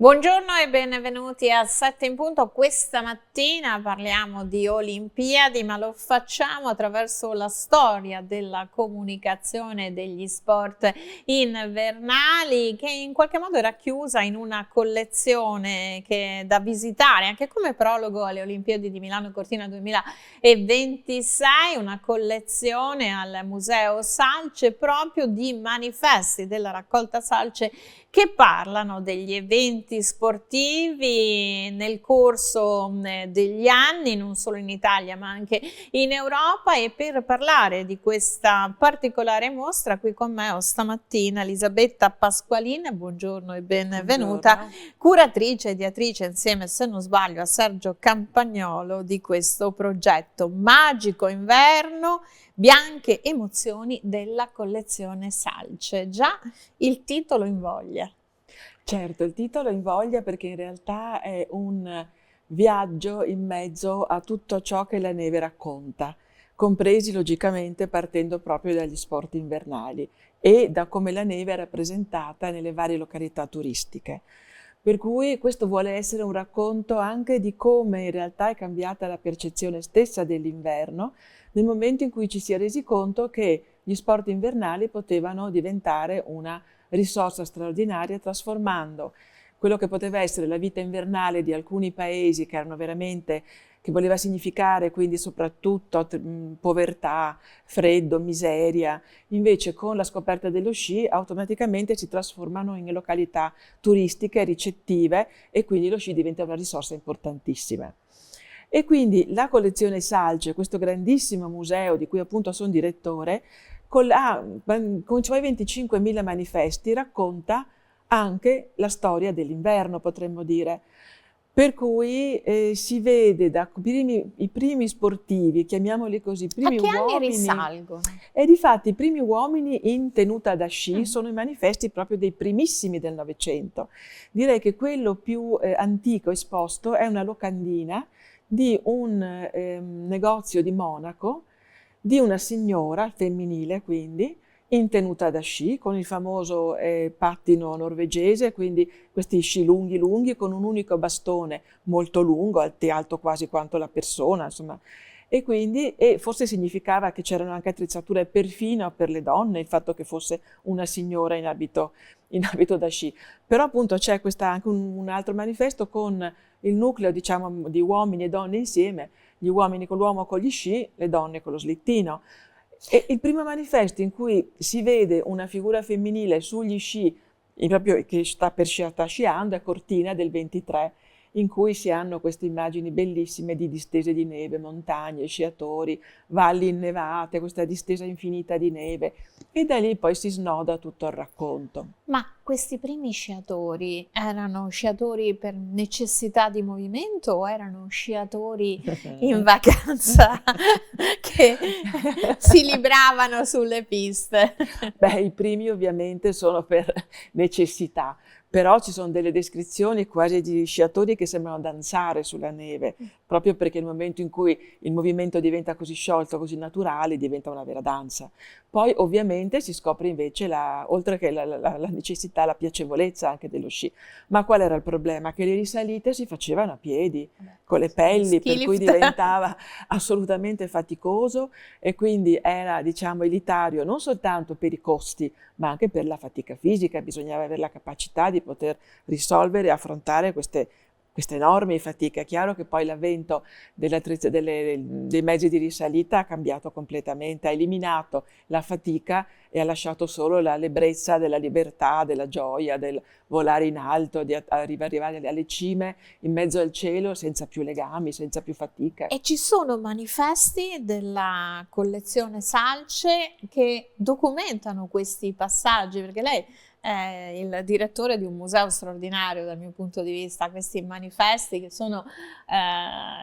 Buongiorno e benvenuti a 7 in punto. Questa mattina parliamo di Olimpiadi, ma lo facciamo attraverso la storia della comunicazione degli sport invernali, che in qualche modo è racchiusa in una collezione che è da visitare anche come prologo alle Olimpiadi di Milano Cortina 2026, una collezione al Museo Salce proprio di manifesti della raccolta Salce che parlano degli eventi sportivi nel corso degli anni, non solo in Italia ma anche in Europa. E per parlare di questa particolare mostra qui con me ho stamattina Elisabetta Pasqualin, buongiorno e benvenuta, Buongiorno. curatrice e ideatrice insieme, se non sbaglio, a Sergio Campagnolo di questo progetto Magico Inverno, bianche emozioni della collezione Salce. Già il titolo invoglia. Certo, il titolo invoglia perché in realtà è un viaggio in mezzo a tutto ciò che la neve racconta, compresi logicamente partendo proprio dagli sport invernali e da come la neve è rappresentata nelle varie località turistiche. Per cui questo vuole essere un racconto anche di come in realtà è cambiata la percezione stessa dell'inverno nel momento in cui ci si è resi conto che gli sport invernali potevano diventare una risorsa straordinaria, trasformando quello che poteva essere la vita invernale di alcuni paesi che erano veramente, che voleva significare quindi soprattutto povertà, freddo, miseria, invece con la scoperta dello sci automaticamente si trasformano in località turistiche ricettive e quindi lo sci diventa una risorsa importantissima. E quindi la collezione Salce, questo grandissimo museo di cui appunto sono direttore, con i suoi 25.000 manifesti racconta anche la storia dell'inverno, potremmo dire. Per cui si vede i primi sportivi, chiamiamoli così, i A primi che anni uomini, risalgono? e difatti i primi uomini in tenuta da sci sono i manifesti proprio dei primissimi del Novecento. Direi che quello più antico esposto è una locandina di un negozio di Monaco, di una signora femminile quindi, in tenuta da sci, con il famoso pattino norvegese, quindi questi sci lunghi lunghi con un unico bastone molto lungo, alto quasi quanto la persona, insomma. E forse significava che c'erano anche attrezzature perfino per le donne, il fatto che fosse una signora in abito da sci. Però appunto c'è anche un altro manifesto con il nucleo, diciamo, di uomini e donne insieme, gli uomini con l'uomo con gli sci, le donne con lo slittino. E il primo manifesto in cui si vede una figura femminile sugli sci, proprio che sta sciando, è Cortina del 23, in cui si hanno queste immagini bellissime di distese di neve, montagne, sciatori, valli innevate, questa distesa infinita di neve. E da lì poi si snoda tutto il racconto. Ma questi primi sciatori erano sciatori per necessità di movimento o erano sciatori in vacanza che si libravano sulle piste? Beh, i primi ovviamente sono per necessità, però ci sono delle descrizioni quasi di sciatori che sembrano danzare sulla neve, proprio perché nel momento in cui il movimento diventa così sciolto, così naturale, diventa una vera danza. Poi ovviamente si scopre invece, oltre che la necessità, la piacevolezza anche dello sci. Ma qual era il problema? Che le risalite si facevano a piedi, con le pelli, Ski per cui lift. diventava assolutamente faticoso e quindi era, diciamo, elitario non soltanto per i costi, ma anche per la fatica fisica. Bisognava avere la capacità di poter risolvere e affrontare queste enormi fatiche. È chiaro che poi l'avvento dei mezzi di risalita ha cambiato completamente, ha eliminato la fatica e ha lasciato solo la lebbrezza della libertà, della gioia, del volare in alto, di arrivare alle cime in mezzo al cielo senza più legami, senza più fatica. E ci sono manifesti della collezione Salce che documentano questi passaggi, perché lei è il direttore di un museo straordinario dal mio punto di vista. Questi manifesti che sono,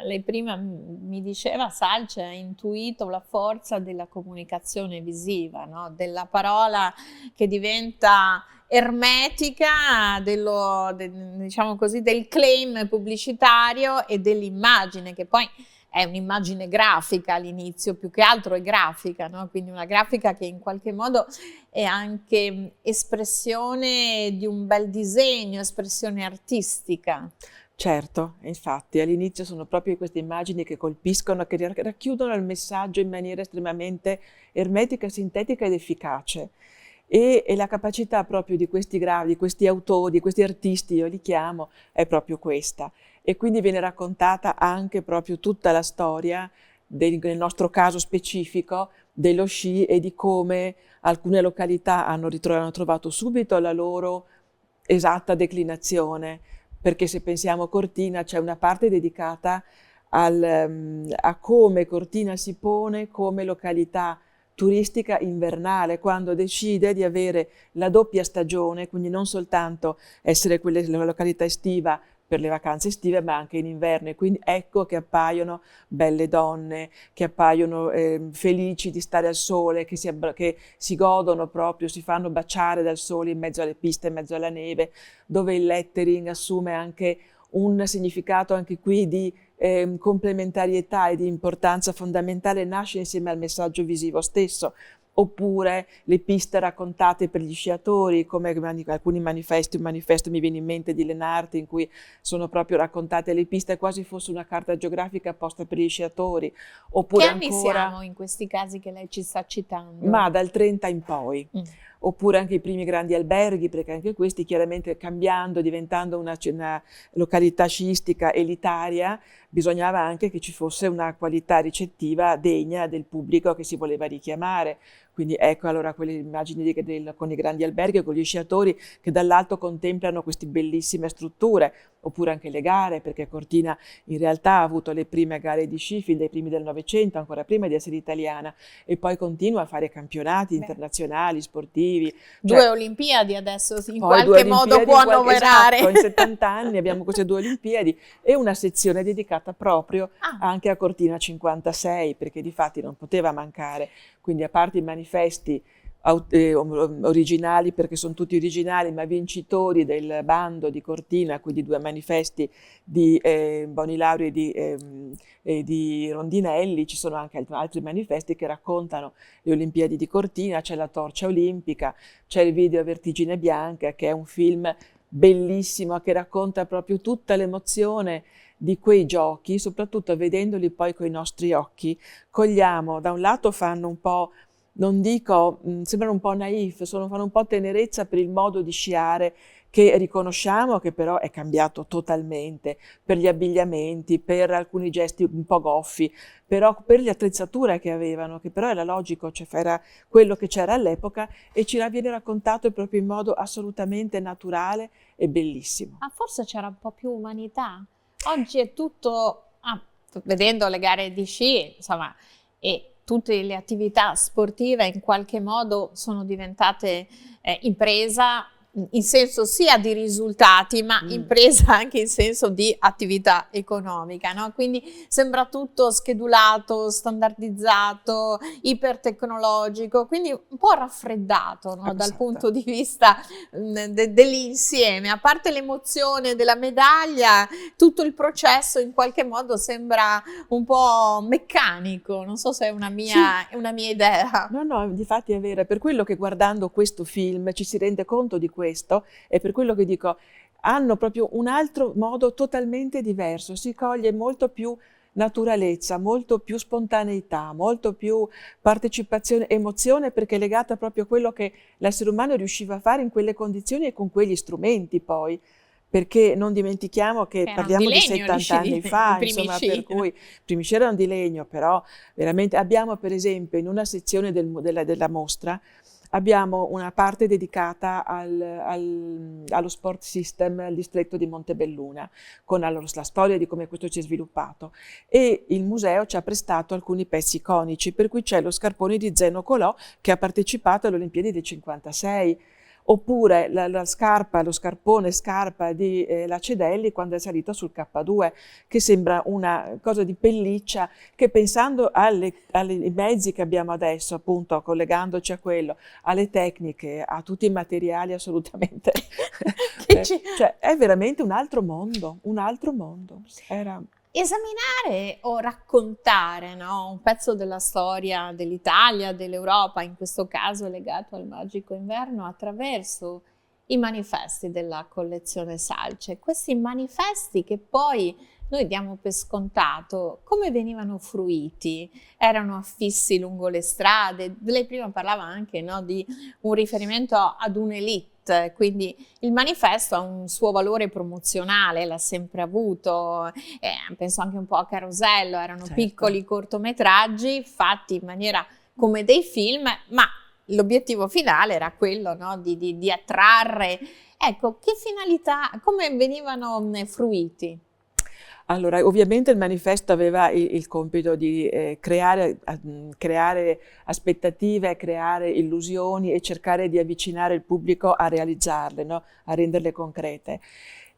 lei prima mi diceva, Salce ha intuito la forza della comunicazione visiva, no? Della parola che diventa ermetica, diciamo così, del claim pubblicitario e dell'immagine che poi è un'immagine grafica all'inizio, più che altro è grafica, no? Quindi una grafica che in qualche modo è anche espressione di un bel disegno, espressione artistica. Certo, infatti all'inizio sono proprio queste immagini che colpiscono, che racchiudono il messaggio in maniera estremamente ermetica, sintetica ed efficace. E la capacità proprio di di questi autori, di questi artisti, io li chiamo, è proprio questa. E quindi viene raccontata anche proprio tutta la storia, nel nostro caso specifico, dello sci e di come alcune località hanno trovato subito la loro esatta declinazione, perché se pensiamo a Cortina c'è una parte dedicata a come Cortina si pone come località turistica invernale, quando decide di avere la doppia stagione, quindi non soltanto essere la località estiva per le vacanze estive, ma anche in inverno. E quindi ecco che appaiono belle donne, che appaiono felici di stare al sole, che si godono proprio, si fanno baciare dal sole in mezzo alle piste, in mezzo alla neve, dove il lettering assume anche un significato anche qui di complementarietà e di importanza fondamentale, nasce insieme al messaggio visivo stesso. Oppure le piste raccontate per gli sciatori, come alcuni manifesti, un manifesto mi viene in mente di Lenarte in cui sono proprio raccontate le piste quasi fosse una carta geografica apposta per gli sciatori. Oppure Che anni ancora, siamo in questi casi che lei ci sta citando? ma dal 30 in poi. Oppure anche i primi grandi alberghi, perché anche questi chiaramente cambiando, diventando una località sciistica elitaria, bisognava anche che ci fosse una qualità ricettiva degna del pubblico che si voleva richiamare. Quindi ecco allora quelle immagini con i grandi alberghi, con gli sciatori che dall'alto contemplano queste bellissime strutture, oppure anche le gare, perché Cortina in realtà ha avuto le prime gare di sci fin dai primi del Novecento, ancora prima di essere italiana, e poi continua a fare campionati internazionali, sportivi. Due Olimpiadi adesso in poi qualche modo può annoverare. Esatto, in 70 anni abbiamo queste 2 Olimpiadi e una sezione dedicata proprio anche a Cortina 56, perché di fatti non poteva mancare. Quindi a parte i manifesti originali, perché sono tutti originali, ma vincitori del bando di Cortina, quindi 2 manifesti di Bonilario e di Rondinelli, ci sono anche altri manifesti che raccontano le Olimpiadi di Cortina, c'è la torcia olimpica, c'è il video Vertigine Bianca, che è un film bellissimo che racconta proprio tutta l'emozione di quei giochi, soprattutto vedendoli poi coi nostri occhi, cogliamo, da un lato fanno un po', non dico, sembrano un po' naif, fanno un po' tenerezza per il modo di sciare che riconosciamo che però è cambiato totalmente, per gli abbigliamenti, per alcuni gesti un po' goffi, però per le attrezzature che avevano, che però era logico, cioè era quello che c'era all'epoca e ci viene raccontato proprio in modo assolutamente naturale e bellissimo. Ma forse c'era un po' più umanità. Oggi è tutto, vedendo le gare di sci, insomma, e tutte le attività sportive in qualche modo sono diventate impresa in senso sia di risultati, ma impresa anche in senso di attività economica, no? Quindi sembra tutto schedulato, standardizzato, ipertecnologico, quindi un po' raffreddato, no? Dal punto di vista dell'insieme. A parte l'emozione della medaglia, tutto il processo in qualche modo sembra un po' meccanico, non so se è una mia idea. No, difatti è vero, è per quello che guardando questo film ci si rende conto di questo, è per quello che dico, hanno proprio un altro modo totalmente diverso, si coglie molto più naturalezza, molto più spontaneità, molto più partecipazione, emozione, perché è legata proprio a quello che l'essere umano riusciva a fare in quelle condizioni e con quegli strumenti poi. Perché non dimentichiamo che parliamo di 70 anni fa, insomma, per cui i primi sci erano di legno, però veramente abbiamo per esempio in una sezione della mostra abbiamo una parte dedicata allo sport system al distretto di Montebelluna, con la storia di come questo si è sviluppato, e il museo ci ha prestato alcuni pezzi iconici, per cui c'è lo scarpone di Zeno Colò che ha partecipato alle Olimpiadi del 56, oppure lo scarpone scarpa di Lacedelli quando è salito sul K2, che sembra una cosa di pelliccia, che pensando ai mezzi che abbiamo adesso, appunto collegandoci a quello, alle tecniche, a tutti i materiali assolutamente, cioè è veramente un altro mondo, un altro mondo. esaminare o raccontare, no, un pezzo della storia dell'Italia, dell'Europa, in questo caso legato al Magico Inverno, attraverso i manifesti della collezione Salce. Questi manifesti che poi noi diamo per scontato, come venivano fruiti? Erano affissi lungo le strade? Lei prima parlava anche, no, di un riferimento ad un'elite, quindi il manifesto ha un suo valore promozionale, l'ha sempre avuto, penso anche un po' a Carosello, erano Certo. piccoli cortometraggi fatti in maniera come dei film, ma l'obiettivo finale era quello, no, di attrarre. Ecco, che finalità, come venivano fruiti? Allora, ovviamente il manifesto aveva il compito di creare aspettative, creare illusioni e cercare di avvicinare il pubblico a realizzarle, no? A renderle concrete.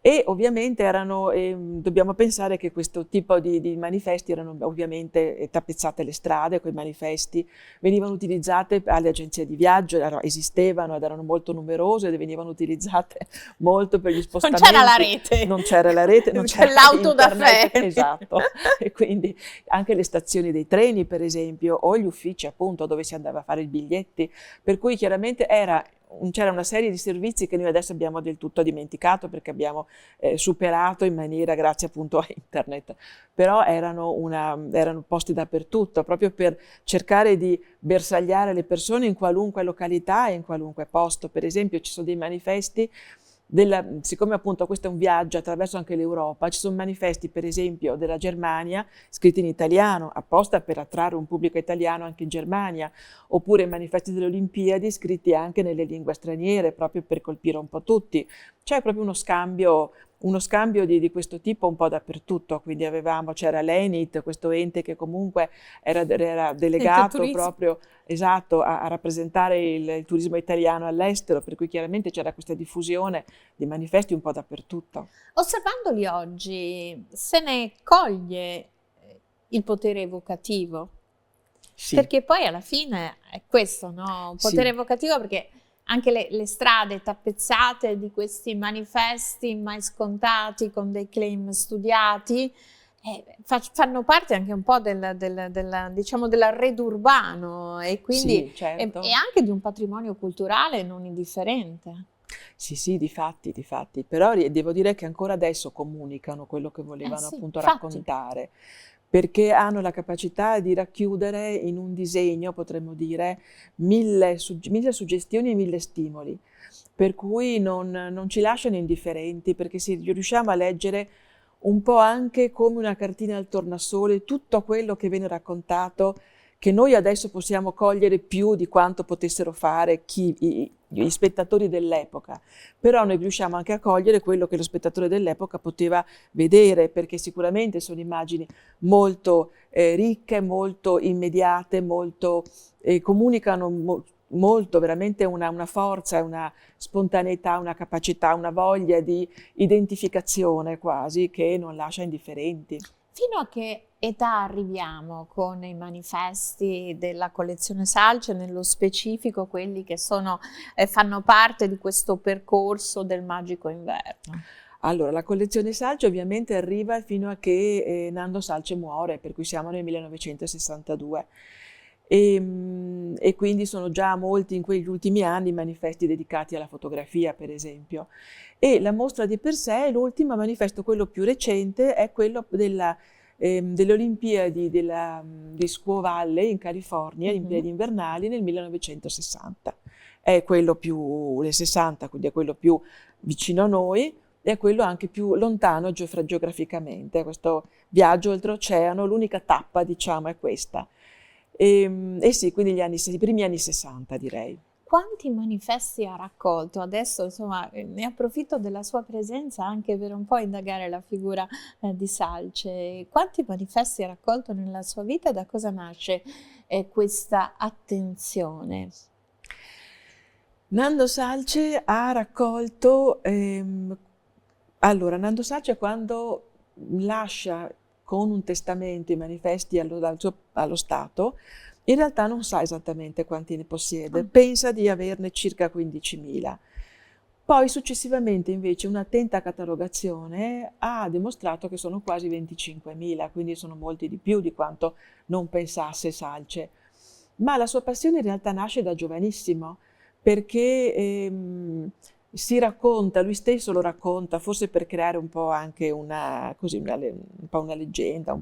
E ovviamente dobbiamo pensare che questo tipo di manifesti erano ovviamente tappezzate le strade, quei manifesti venivano utilizzate alle agenzie di viaggio, esistevano ed erano molto numerose ed venivano utilizzate molto per gli spostamenti. Non c'era la rete. Non c'era la rete, non c'era l'auto da internet, ferro. esatto. E quindi anche le stazioni dei treni, per esempio, o gli uffici appunto dove si andava a fare i biglietti, per cui chiaramente c'era una serie di servizi che noi adesso abbiamo del tutto dimenticato perché abbiamo superato in maniera grazie appunto a internet, però erano posti dappertutto, proprio per cercare di bersagliare le persone in qualunque località e in qualunque posto. Per esempio ci sono dei manifesti siccome appunto questo è un viaggio attraverso anche l'Europa, ci sono manifesti per esempio della Germania scritti in italiano, apposta per attrarre un pubblico italiano anche in Germania, oppure manifesti delle Olimpiadi scritti anche nelle lingue straniere, proprio per colpire un po' tutti. C'è proprio uno scambio di questo tipo un po' dappertutto, quindi c'era l'ENIT, questo ente che comunque era delegato proprio, esatto, a rappresentare il turismo italiano all'estero, per cui chiaramente c'era questa diffusione di manifesti un po' dappertutto. Osservandoli oggi, se ne coglie il potere evocativo? Sì. Perché poi alla fine è questo, no? Un potere evocativo, perché anche le strade tappezzate di questi manifesti mai scontati con dei claim studiati fanno parte anche un po' diciamo, dell'arredo urbano e quindi sì, certo. e anche di un patrimonio culturale non indifferente. Sì, difatti, però devo dire che ancora adesso comunicano quello che volevano Sì, appunto infatti. raccontare, perché hanno la capacità di racchiudere in un disegno, potremmo dire, 1000 suggestioni e 1000 stimoli, per cui non ci lasciano indifferenti, perché riusciamo a leggere un po' anche come una cartina al tornasole tutto quello che viene raccontato, che noi adesso possiamo cogliere più di quanto potessero fare gli spettatori dell'epoca, però noi riusciamo anche a cogliere quello che lo spettatore dell'epoca poteva vedere, perché sicuramente sono immagini molto ricche, molto immediate, comunicano molto, veramente una forza, una spontaneità, una capacità, una voglia di identificazione quasi che non lascia indifferenti. Fino a che età arriviamo con i manifesti della collezione Salce, nello specifico quelli che fanno parte di questo percorso del Magico Inverno? Allora, la collezione Salce ovviamente arriva fino a che Nando Salce muore, per cui siamo nel 1962. E quindi sono già molti in quegli ultimi anni manifesti dedicati alla fotografia, per esempio. E la mostra di per sé, l'ultimo manifesto, quello più recente, è quello delle Olimpiadi di Squaw Valley in California, le Olimpiadi invernali nel 1960. È quello più, nel 60, quindi è quello più vicino a noi, e è quello anche più lontano geograficamente. Questo viaggio oltreoceano, l'unica tappa, diciamo, è questa. E sì, quindi i primi anni 60, direi. Quanti manifesti ha raccolto? Adesso, insomma, ne approfitto della sua presenza anche per un po' indagare la figura di Salce. Quanti manifesti ha raccolto nella sua vita e da cosa nasce questa attenzione? Nando Salce ha raccolto... allora, Nando Salce quando lascia con un testamento i manifesti allo Stato, in realtà non sa esattamente quanti ne possiede, pensa di averne circa 15.000. Poi successivamente invece un'attenta catalogazione ha dimostrato che sono quasi 25.000, quindi sono molti di più di quanto non pensasse Salce. Ma la sua passione in realtà nasce da giovanissimo, perché si racconta, lui stesso lo racconta, forse per creare un po' anche un po' una leggenda,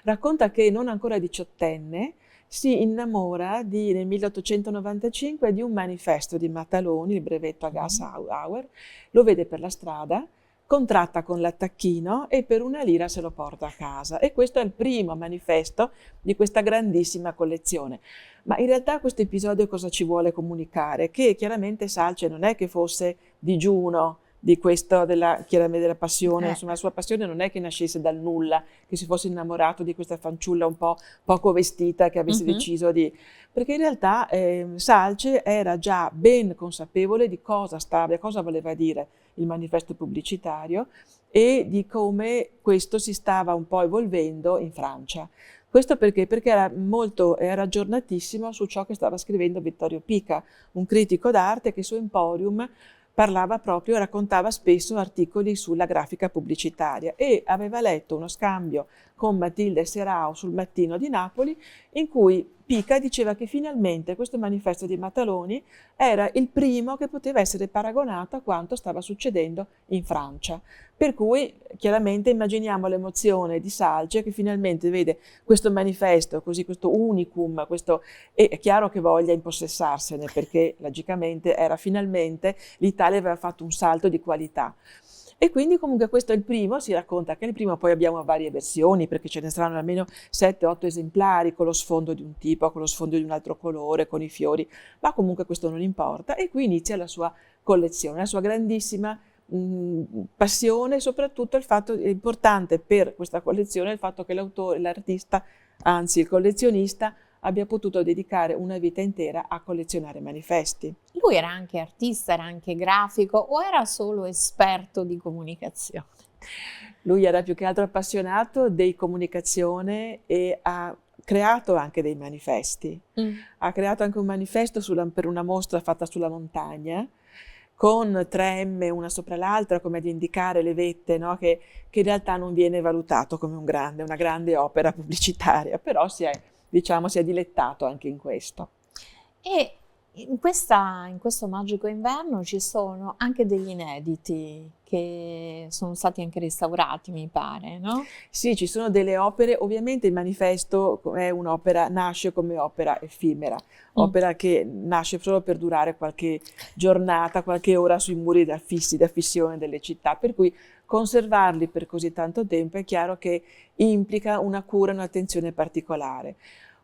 racconta che non ancora diciottenne si innamora nel 1895 di un manifesto di Mataloni, il brevetto a gas Auer, lo vede per la strada, contratta con l'attacchino e per 1 lira se lo porta a casa. E questo è il primo manifesto di questa grandissima collezione. Ma in realtà questo episodio cosa ci vuole comunicare? Che chiaramente Salce non è che fosse digiuno di questo, chiaramente della passione, insomma la sua passione non è che nascesse dal nulla, che si fosse innamorato di questa fanciulla un po' poco vestita che avesse deciso di... Perché in realtà Salce era già ben consapevole di cosa voleva dire il manifesto pubblicitario e di come questo si stava un po' evolvendo in Francia. Questo perché? Perché era aggiornatissimo su ciò che stava scrivendo Vittorio Pica, un critico d'arte che su Emporium raccontava spesso articoli sulla grafica pubblicitaria e aveva letto uno scambio con Matilde Serao sul Mattino di Napoli in cui Pica diceva che finalmente questo manifesto di Mataloni era il primo che poteva essere paragonato a quanto stava succedendo in Francia. Per cui chiaramente immaginiamo l'emozione di Salce che finalmente vede questo manifesto, così questo unicum, e è chiaro che voglia impossessarsene perché logicamente era finalmente l'Italia aveva fatto un salto di qualità. E quindi comunque questo è il primo, si racconta che è il primo, poi abbiamo varie versioni perché ce ne saranno almeno 7-8 esemplari con lo sfondo di un tipo, con lo sfondo di un altro colore, con i fiori, ma comunque questo non importa. E qui inizia la sua collezione, la sua grandissima passione, soprattutto il fatto importante per questa collezione è il fatto che l'artista, anzi il collezionista, abbia potuto dedicare una vita intera a collezionare manifesti. Lui era anche artista, era anche grafico o era solo esperto di comunicazione? Lui era più che altro appassionato di comunicazione e ha creato anche dei manifesti. Ha creato anche un manifesto per una mostra fatta sulla montagna, con 3 M una sopra l'altra, come ad indicare le vette, no? che in realtà non viene valutato come una grande opera pubblicitaria, però si è dilettato anche in questo. E in questo Magico Inverno ci sono anche degli inediti che sono stati anche restaurati, mi pare, no? Sì, ci sono delle opere, ovviamente il manifesto nasce come opera effimera, opera che nasce solo per durare qualche giornata, qualche ora sui muri da fissione delle città, per cui conservarli per così tanto tempo è chiaro che implica una cura e un'attenzione particolare.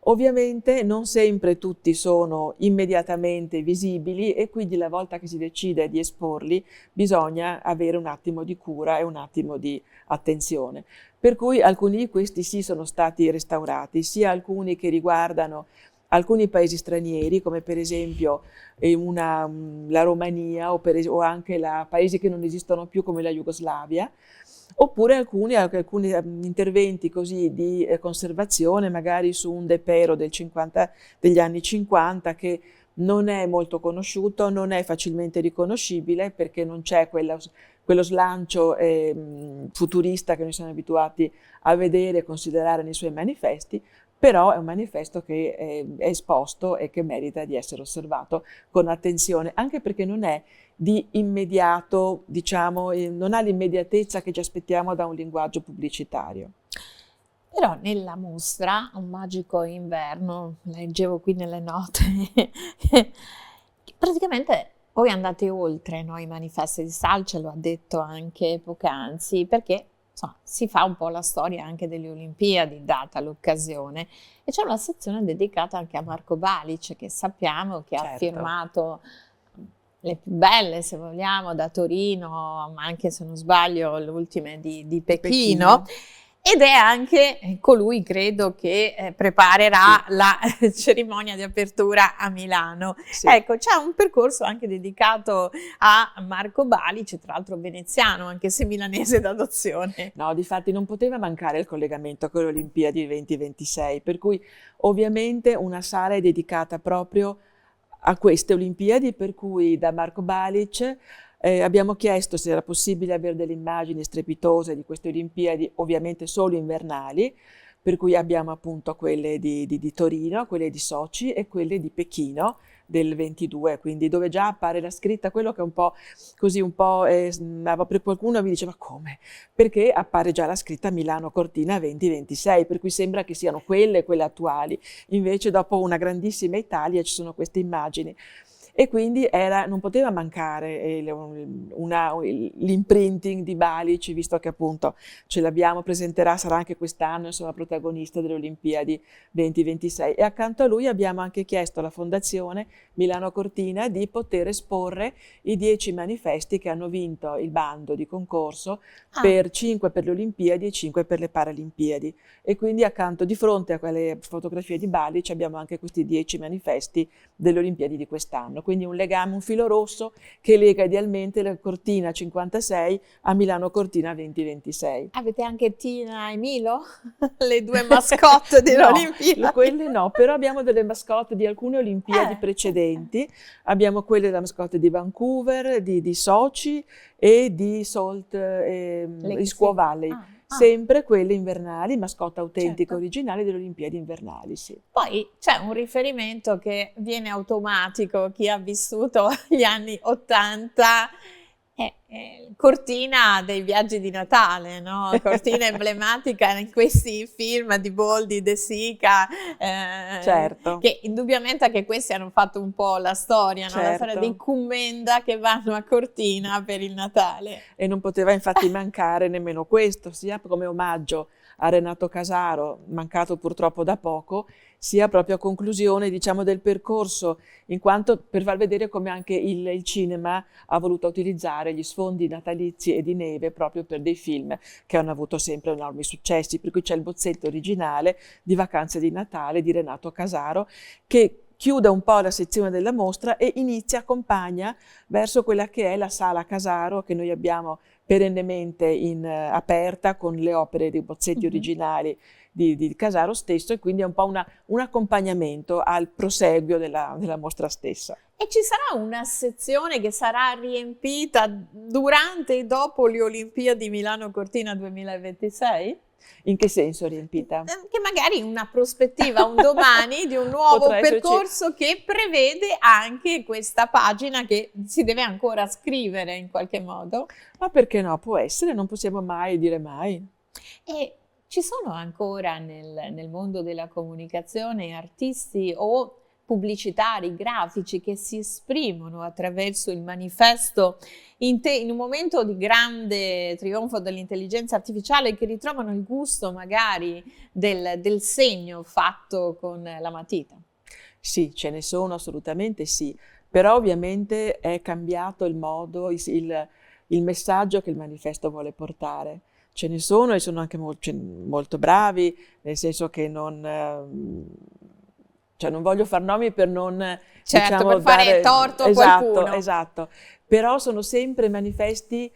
Ovviamente non sempre tutti sono immediatamente visibili e quindi la volta che si decide di esporli bisogna avere un attimo di cura e un attimo di attenzione. Per cui alcuni di questi sì sono stati restaurati, sia alcuni che riguardano alcuni paesi stranieri, come per esempio la Romania o anche paesi che non esistono più come la Jugoslavia, oppure alcuni interventi così di conservazione, magari su un depero degli anni 50 che non è molto conosciuto, non è facilmente riconoscibile perché non c'è quello slancio futurista che noi siamo abituati a vedere e considerare nei suoi manifesti, però è un manifesto che è esposto e che merita di essere osservato con attenzione, anche perché non è di immediato, non ha l'immediatezza che ci aspettiamo da un linguaggio pubblicitario. Però nella mostra Un Magico Inverno, leggevo qui nelle note, praticamente voi andate oltre, no, i manifesti di Salce, lo ha detto anche poc'anzi, perché insomma, si fa un po' la storia anche delle Olimpiadi, data l'occasione, e c'è una sezione dedicata anche a Marco Balic, che sappiamo che ha firmato le più belle, se vogliamo, da Torino, ma anche, se non sbaglio, le ultime di Pechino. Ed è anche colui, credo, che preparerà la cerimonia di apertura a Milano. Sì. Ecco, c'è un percorso anche dedicato a Marco Balic, tra l'altro veneziano, anche se milanese d'adozione. No, difatti non poteva mancare il collegamento con le Olimpiadi 2026, per cui ovviamente una sala è dedicata proprio a queste Olimpiadi, per cui da Marco Balic abbiamo chiesto se era possibile avere delle immagini strepitose di queste Olimpiadi, ovviamente solo invernali, per cui abbiamo appunto quelle di Torino, quelle di Sochi e quelle di Pechino del 22, quindi dove già appare la scritta, quello che è un po' così, un po' per qualcuno mi diceva come? Perché appare già la scritta Milano Cortina 2026, per cui sembra che siano quelle attuali, invece dopo una grandissima Italia ci sono queste immagini. E quindi non poteva mancare l'imprinting di Balic, visto che appunto ce l'abbiamo, presenterà, sarà anche quest'anno, insomma, protagonista delle Olimpiadi 2026. E accanto a lui abbiamo anche chiesto alla Fondazione Milano Cortina di poter esporre i 10 manifesti che hanno vinto il bando di concorso, per 5 per le Olimpiadi e 5 per le Paralimpiadi. E quindi accanto, di fronte a quelle fotografie di Balic, abbiamo anche questi 10 manifesti delle Olimpiadi di quest'anno. Quindi un legame, un filo rosso che lega idealmente la Cortina 56 a Milano Cortina 2026. Avete anche Tina e Milo? Le due mascotte delle Olimpiadi? No, quelle no, però abbiamo delle mascotte di alcune Olimpiadi precedenti. Abbiamo quelle della mascotte di Vancouver, di Sochi e di Salt di Squaw Valley. Sempre quelle invernali, mascotta autentica originale delle Olimpiadi invernali, sì. Poi c'è un riferimento che viene automatico, chi ha vissuto gli anni 80, cortina dei viaggi di Natale, no? Cortina emblematica in questi film di Boldi, De Sica, certo. che indubbiamente anche questi hanno fatto un po' la storia, no? La storia dei Commenda che vanno a Cortina per il Natale. E non poteva infatti mancare nemmeno questo, sia come omaggio a Renato Casaro, mancato purtroppo da poco, sia proprio a conclusione, diciamo, del percorso, in quanto per far vedere come anche il cinema ha voluto utilizzare gli sfondi natalizi e di neve proprio per dei film che hanno avuto sempre enormi successi, per cui c'è il bozzetto originale di Vacanze di Natale di Renato Casaro, che chiude un po' la sezione della mostra e accompagna verso quella che è la sala Casaro che noi abbiamo perennemente aperta con le opere dei bozzetti originali di Casaro stesso, e quindi è un po' un accompagnamento al proseguio della mostra stessa. E ci sarà una sezione che sarà riempita durante e dopo le Olimpiadi Milano Cortina 2026? In che senso riempita? Che magari una prospettiva, un domani, di un nuovo percorso che prevede anche questa pagina che si deve ancora scrivere in qualche modo. Ma perché no? Può essere, non possiamo mai dire mai. E ci sono ancora nel mondo della comunicazione artisti o pubblicitari, grafici che si esprimono attraverso il manifesto in un momento di grande trionfo dell'intelligenza artificiale, che ritrovano il gusto magari del segno fatto con la matita? Sì, ce ne sono, assolutamente sì, però ovviamente è cambiato il modo, il messaggio che il manifesto vuole portare. Ce ne sono e sono anche molto bravi, nel senso che non voglio far nomi per non, diciamo, per fare torto a qualcuno. Esatto, però sono sempre manifesti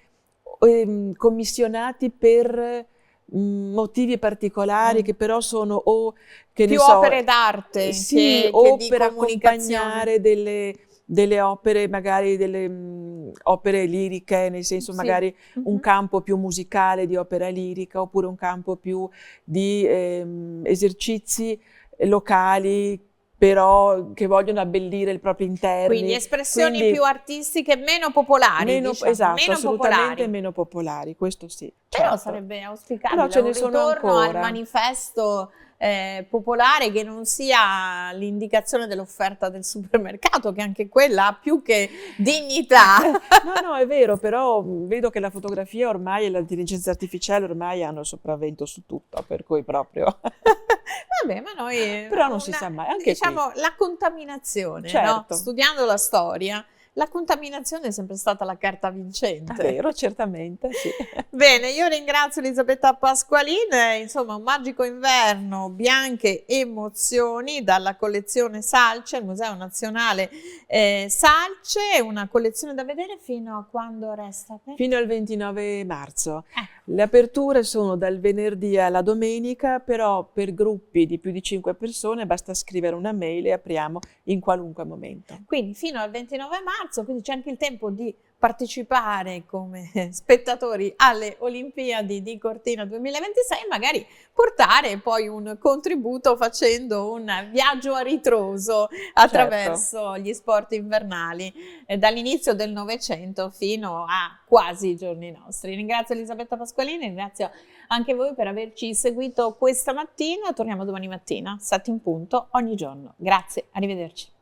commissionati per motivi particolari che però sono più opere d'arte sì, o per accompagnare delle opere, magari delle opere liriche, nel senso magari un campo più musicale di opera lirica, oppure un campo più di esercizi locali, però che vogliono abbellire il proprio interno. Quindi espressioni più artistiche, meno popolari, diciamo. Esatto, meno assolutamente popolari. Meno popolari, questo sì. Però certo. sarebbe auspicabile ce ne un sono ritorno ancora. al manifesto popolare, che non sia l'indicazione dell'offerta del supermercato, che anche quella ha più che dignità. No, è vero, però vedo che la fotografia ormai e l'intelligenza artificiale ormai hanno il sopravvento su tutto, per cui proprio... Vabbè, ma noi... Però non si sa mai, anche diciamo, la contaminazione, certo. no? Studiando la storia, la contaminazione è sempre stata la carta È vincente. vero, certamente, sì. Bene, io ringrazio Elisabetta Pasqualin, insomma un magico inverno, bianche emozioni dalla collezione Salce, il Museo Nazionale Salce, una collezione da vedere fino a quando resta aperta? Fino al 29 marzo. Le aperture sono dal venerdì alla domenica, però per gruppi di più di 5 persone basta scrivere una mail e apriamo in qualunque momento. Quindi fino al 29 marzo, quindi c'è anche il tempo di partecipare come spettatori alle Olimpiadi di Cortina 2026 e magari portare poi un contributo facendo un viaggio a ritroso attraverso gli sport invernali dall'inizio del Novecento fino a quasi i giorni nostri. Ringrazio Elisabetta Pasqualini, ringrazio anche voi per averci seguito questa mattina. Torniamo domani mattina, 7 in punto, ogni giorno. Grazie, arrivederci.